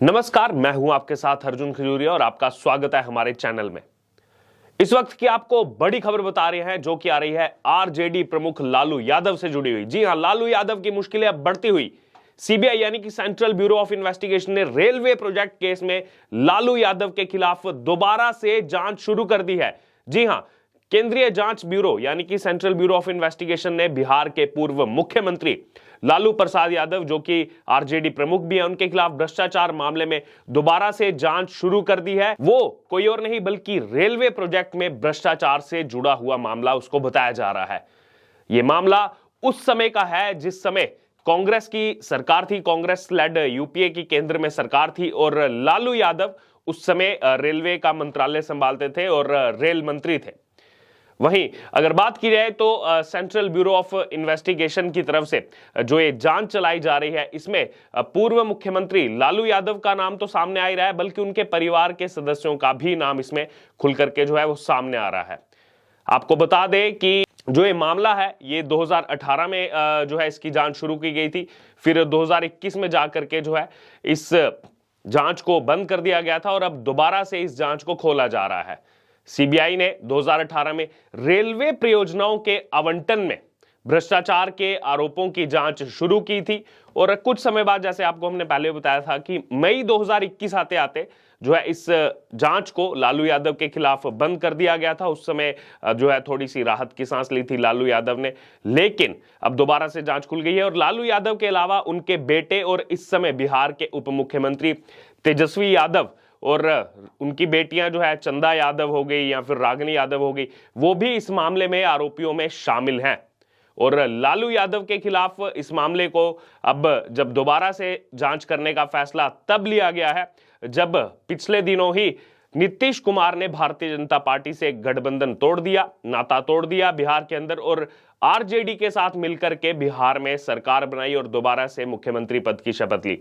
नमस्कार, मैं हूं आपके साथ अर्जुन खजूरिया और आपका स्वागत है हमारे चैनल में। इस वक्त की आपको बड़ी खबर बता रहे हैं जो कि आ रही है आरजेडी प्रमुख लालू यादव से जुड़ी हुई। जी हां, लालू यादव की मुश्किलें अब बढ़ती हुई। सीबीआई यानी कि सेंट्रल ब्यूरो ऑफ इन्वेस्टिगेशन ने रेलवे प्रोजेक्ट केस में लालू यादव के खिलाफ दोबारा से जांच शुरू कर दी है। जी हां, केंद्रीय जांच ब्यूरो यानी कि सेंट्रल ब्यूरो ऑफ इन्वेस्टिगेशन ने बिहार के पूर्व मुख्यमंत्री लालू प्रसाद यादव, जो कि आरजेडी प्रमुख भी है, उनके खिलाफ भ्रष्टाचार मामले में दोबारा से जांच शुरू कर दी है। वो कोई और नहीं बल्कि रेलवे प्रोजेक्ट में भ्रष्टाचार से जुड़ा हुआ मामला उसको बताया जा रहा है। यह मामला उस समय का है जिस समय कांग्रेस की सरकार थी, कांग्रेस लेड यूपीए की केंद्र में सरकार थी और लालू यादव उस समय रेलवे का मंत्रालय संभालते थे और रेल मंत्री थे। वहीं अगर बात की जाए तो सेंट्रल ब्यूरो ऑफ इन्वेस्टिगेशन की तरफ से जो ये जांच चलाई जा रही है, इसमें पूर्व मुख्यमंत्री लालू यादव का नाम तो सामने आ ही रहा है, बल्कि उनके परिवार के सदस्यों का भी नाम इसमें खुल करके जो है वो सामने आ रहा है। आपको बता दें कि जो ये मामला है ये 2018 में जो है इसकी जांच शुरू की गई थी, फिर 2021 में जाकर के जो है इस जांच को बंद कर दिया गया था और अब दोबारा से इस जांच को खोला जा रहा है। सीबीआई ने 2018 में रेलवे परियोजनाओं के आवंटन में भ्रष्टाचार के आरोपों की जांच शुरू की थी और कुछ समय बाद, जैसे आपको हमने पहले बताया था कि मई 2021 आते आते जो है इस जांच को लालू यादव के खिलाफ बंद कर दिया गया था। उस समय जो है थोड़ी सी राहत की सांस ली थी लालू यादव ने, लेकिन अब दोबारा से जांच खुल गई है और लालू यादव के अलावा उनके बेटे और इस समय बिहार के उप मुख्यमंत्री तेजस्वी यादव और उनकी बेटियां जो है चंदा यादव हो गई या फिर रागिनी यादव हो गई, वो भी इस मामले में आरोपियों में शामिल हैं। और लालू यादव के खिलाफ इस मामले को अब जब दोबारा से जांच करने का फैसला तब लिया गया है जब पिछले दिनों ही नीतीश कुमार ने भारतीय जनता पार्टी से गठबंधन तोड़ दिया, नाता तोड़ दिया बिहार के अंदर और आरजेडी के साथ मिलकर के बिहार में सरकार बनाई और दोबारा से मुख्यमंत्री पद की शपथ ली।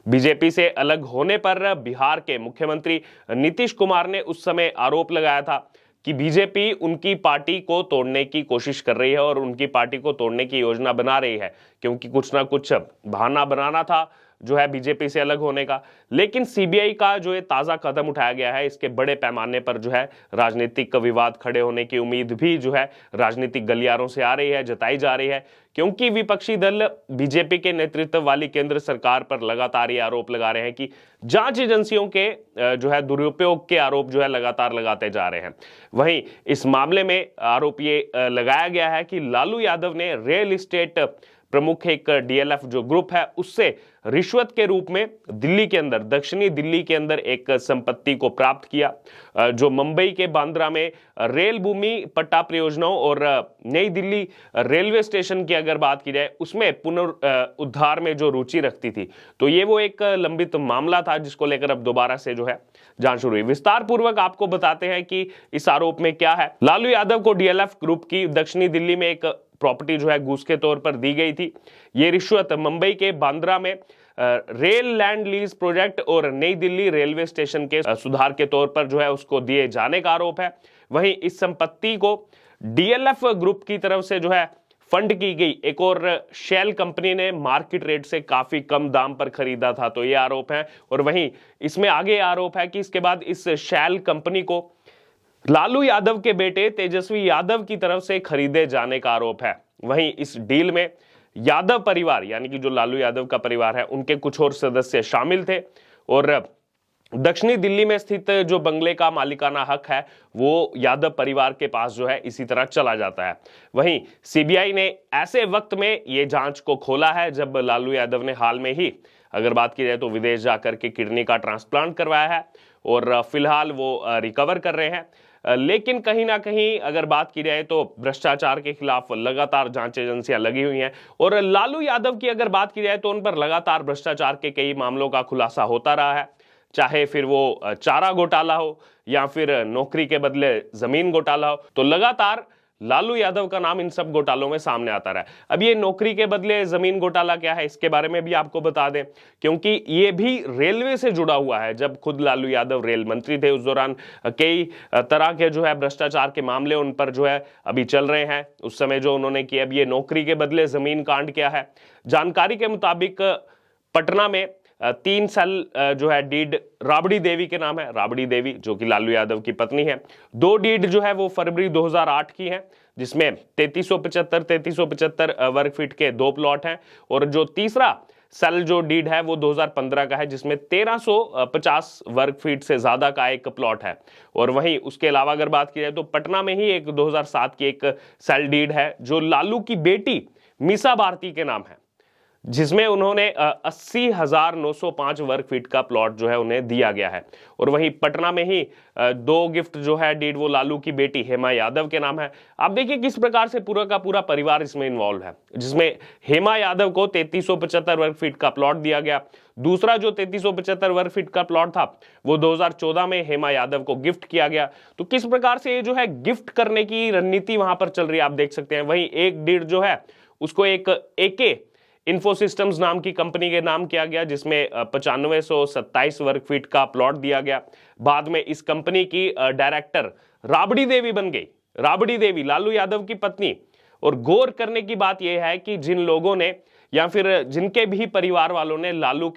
बीजेपी से अलग होने पर बिहार के मुख्यमंत्री नीतीश कुमार ने उस समय आरोप लगाया था कि बीजेपी उनकी पार्टी को तोड़ने की कोशिश कर रही है और उनकी पार्टी को तोड़ने की योजना बना रही है, क्योंकि कुछ ना कुछ बहाना बनाना था जो है बीजेपी से अलग होने का। लेकिन सीबीआई का जो ये ताजा कदम उठाया गया है, इसके बड़े पैमाने पर जो है राजनीतिक विवाद खड़े होने की उम्मीद भी जो है राजनीतिक गलियारों से आ रही है, जताई जा रही है, क्योंकि विपक्षी दल बीजेपी के नेतृत्व वाली केंद्र सरकार पर लगातार ये आरोप लगा रहे हैं कि जांच एजेंसियों के जो है दुरुपयोग के आरोप जो है लगातार लगाते जा रहे हैं। वहीं इस मामले में आरोप ये लगाया गया है कि लालू यादव ने रियल एस्टेट प्रमुख एक डीएलएफ जो ग्रुप है उससे रिश्वत के रूप में दिल्ली के अंदर, दक्षिणी दिल्ली के अंदर एक संपत्ति को प्राप्त किया जो मुंबई के बांद्रा में रेल भूमि पट्टा परियोजनाओं और नई दिल्ली रेलवे स्टेशन की अगर बात की जाए उसमें पुनरुद्धार में जो रुचि रखती थी। तो ये वो एक लंबित मामला था जिसको लेकर अब दोबारा से जो है जांच शुरू हुई। विस्तार पूर्वक आपको बताते हैं कि इस आरोप में क्या है। लालू यादव को डीएलएफ ग्रुप की दक्षिणी दिल्ली में एक प्रॉपर्टी जो है घूस के तौर पर दी गई थी। ये रिश्वत मुंबई के बांद्रा में रेल लैंड लीज प्रोजेक्ट और नई दिल्ली रेलवे स्टेशन के सुधार के तौर पर जो है उसको दिए जाने का आरोप है। वहीं इस संपत्ति को डीएलएफ ग्रुप की तरफ से जो है फंड की गई एक और शेल कंपनी ने मार्केट रेट से काफी कम दाम पर खरीदा था, तो ये आरोप है। और वहीं इसमें आगे आरोप है कि इसके बाद इस शेल कंपनी को लालू यादव के बेटे तेजस्वी यादव की तरफ से खरीदे जाने का आरोप है। वहीं इस डील में यादव परिवार यानी कि जो लालू यादव का परिवार है उनके कुछ और सदस्य शामिल थे और दक्षिणी दिल्ली में स्थित जो बंगले का मालिकाना हक है वो यादव परिवार के पास जो है इसी तरह चला जाता है। वहीं सीबीआई ने ऐसे वक्त में ये जांच को खोला है जब लालू यादव ने हाल में ही अगर बात की जाए तो विदेश जाकर के किडनी का ट्रांसप्लांट करवाया है और फिलहाल वो रिकवर कर रहे हैं। लेकिन कहीं ना कहीं अगर बात की जाए तो भ्रष्टाचार के खिलाफ लगातार जांच एजेंसियां लगी हुई हैं और लालू यादव की अगर बात की जाए तो उन पर लगातार भ्रष्टाचार के कई मामलों का खुलासा होता रहा है, चाहे फिर वो चारा घोटाला हो या फिर नौकरी के बदले जमीन घोटाला हो, तो लगातार लालू यादव का नाम इन सब घोटालों में सामने आता रहा है। अब ये नौकरी के बदले जमीन घोटाला क्या है इसके बारे में भी आपको बता दें, क्योंकि ये भी रेलवे से जुड़ा हुआ है। जब खुद लालू यादव रेल मंत्री थे उस दौरान कई तरह के जो है भ्रष्टाचार के मामले उन पर जो है अभी चल रहे हैं। उस समय जो उन्होंने किया, अब ये नौकरी के बदले जमीन कांड क्या है। जानकारी के मुताबिक पटना में 3 सेल जो है डीड राबड़ी देवी के नाम है, राबड़ी देवी जो कि लालू यादव की पत्नी है। 2 डीड जो है वो फरवरी 2008 की है, जिसमें 3375 वर्ग फीट के 2 प्लॉट हैं, और जो तीसरा सेल जो डीड है वो 2015 का है, जिसमें 1350 वर्ग फीट से ज्यादा का एक प्लॉट है। और वहीं उसके अलावा अगर बात की जाए तो पटना में ही एक 2007 की एक सेल डीड है जो लालू की बेटी मीसा भारती के नाम है, जिसमें उन्होंने 80,905 वर्ग फीट का प्लॉट जो है उन्हें दिया गया है। और वहीं पटना में ही 2 गिफ्ट जो है डीड वो लालू की बेटी हेमा यादव के नाम है। आप देखिए किस प्रकार से पूरा का पूरा परिवार इसमें इन्वॉल्व है, जिसमें हेमा यादव को 3375 वर्ग फीट का प्लॉट दिया गया। दूसरा जो 3375 वर्ग फीट का प्लॉट था वो 2014 में हेमा यादव को गिफ्ट किया गया। तो किस प्रकार से ये जो है गिफ्ट करने की रणनीति वहां पर चल रही है आप देख सकते हैं। वहीं एक डीड जो है उसको एक एके इन्फोसिस्टम्स नाम की कंपनी के नाम किया गया, जिसमें 9527 वर्ग फीट का प्लॉट दिया गया। बाद में इस कंपनी की डायरेक्टर राबड़ी देवी बन गई, राबड़ी देवी लालू यादव की पत्नी। और गौर करने की बात यह है कि जिन लोगों ने या फिर जिनके भी परिवार वालों ने लालू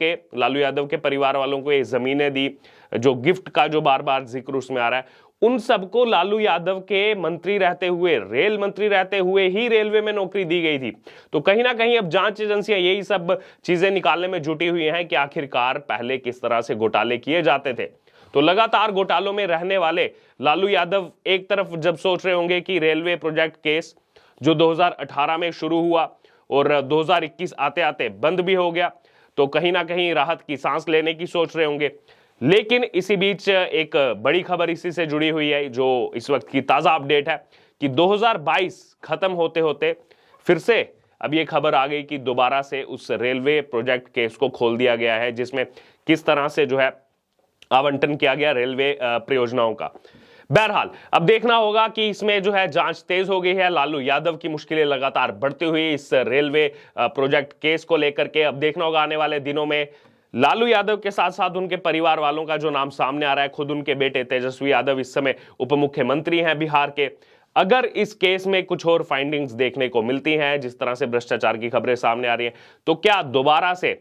यादव के परिवार वालों को ये जमीनें दी, जो गिफ्ट का जो बार बार जिक्र उसमें आ रहा है, उन सबको लालू यादव के मंत्री रहते हुए, रेल मंत्री रहते हुए ही रेलवे में नौकरी दी गई थी। तो कहीं ना कहीं अब जांच एजेंसियां यही सब चीजें निकालने में जुटी हुई हैं कि आखिरकार पहले किस तरह से घोटाले किए जाते थे। तो लगातार घोटालों में रहने वाले लालू यादव एक तरफ जब सोच रहे होंगे कि रेलवे प्रोजेक्ट केस जो 2018 में शुरू हुआ और 2021 आते आते बंद भी हो गया, तो कहीं ना कहीं राहत की सांस लेने की सोच रहे होंगे। लेकिन इसी बीच एक बड़ी खबर इसी से जुड़ी हुई है, जो इस वक्त की ताजा अपडेट है कि 2022 खत्म होते होते फिर से अब ये खबर आ गई कि दोबारा से उस रेलवे प्रोजेक्ट केस को खोल दिया गया है, जिसमें किस तरह से जो है आवंटन किया गया रेलवे परियोजनाओं का। बहरहाल अब देखना होगा कि इसमें जो है जांच तेज हो गई है। लालू यादव की मुश्किलें लगातार बढ़ती हुई इस रेलवे प्रोजेक्ट केस को लेकर के। अब देखना होगा आने वाले दिनों में लालू यादव के साथ साथ उनके परिवार वालों का जो नाम सामने आ रहा है, खुद उनके बेटे तेजस्वी यादव इस समय उप मुख्यमंत्री हैं बिहार के। अगर इस केस में कुछ और फाइंडिंग्स देखने को मिलती हैं, जिस तरह से भ्रष्टाचार की खबरें सामने आ रही हैं, तो क्या दोबारा से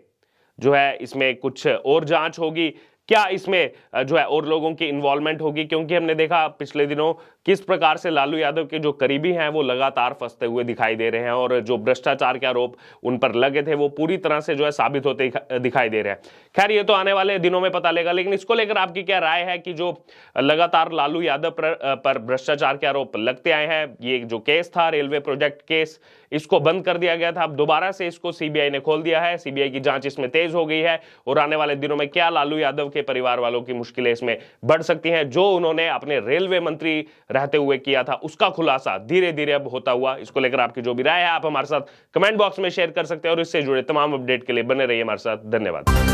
जो है इसमें कुछ और जांच होगी, क्या इसमें जो है और लोगों की इन्वॉल्वमेंट होगी? क्योंकि हमने देखा पिछले दिनों किस प्रकार से लालू यादव के जो करीबी हैं वो लगातार फंसते हुए दिखाई दे रहे हैं, और जो भ्रष्टाचार के आरोप उन पर लगे थे वो पूरी तरह से जो है साबित होते दिखाई दे रहे हैं। खैर ये तो आने वाले दिनों में पता लगेगा, लेकिन इसको लेकर आपकी क्या राय है कि जो लगातार लालू यादव पर भ्रष्टाचार के आरोप लगते आए हैं, ये जो केस था रेलवे प्रोजेक्ट केस, इसको बंद कर दिया गया था, अब दोबारा से इसको सीबीआई ने खोल दिया है, सीबीआई की जांच इसमें तेज हो गई है, और आने वाले दिनों में क्या लालू यादव के परिवार वालों की मुश्किलें इसमें बढ़ सकती हैं? जो उन्होंने अपने रेलवे मंत्री रहते हुए किया था उसका खुलासा धीरे धीरे अब होता हुआ, इसको लेकर आपकी जो भी राय है आप हमारे साथ कमेंट बॉक्स में शेयर कर सकते हैं, और इससे जुड़े तमाम अपडेट के लिए बने रहिए हमारे साथ। धन्यवाद।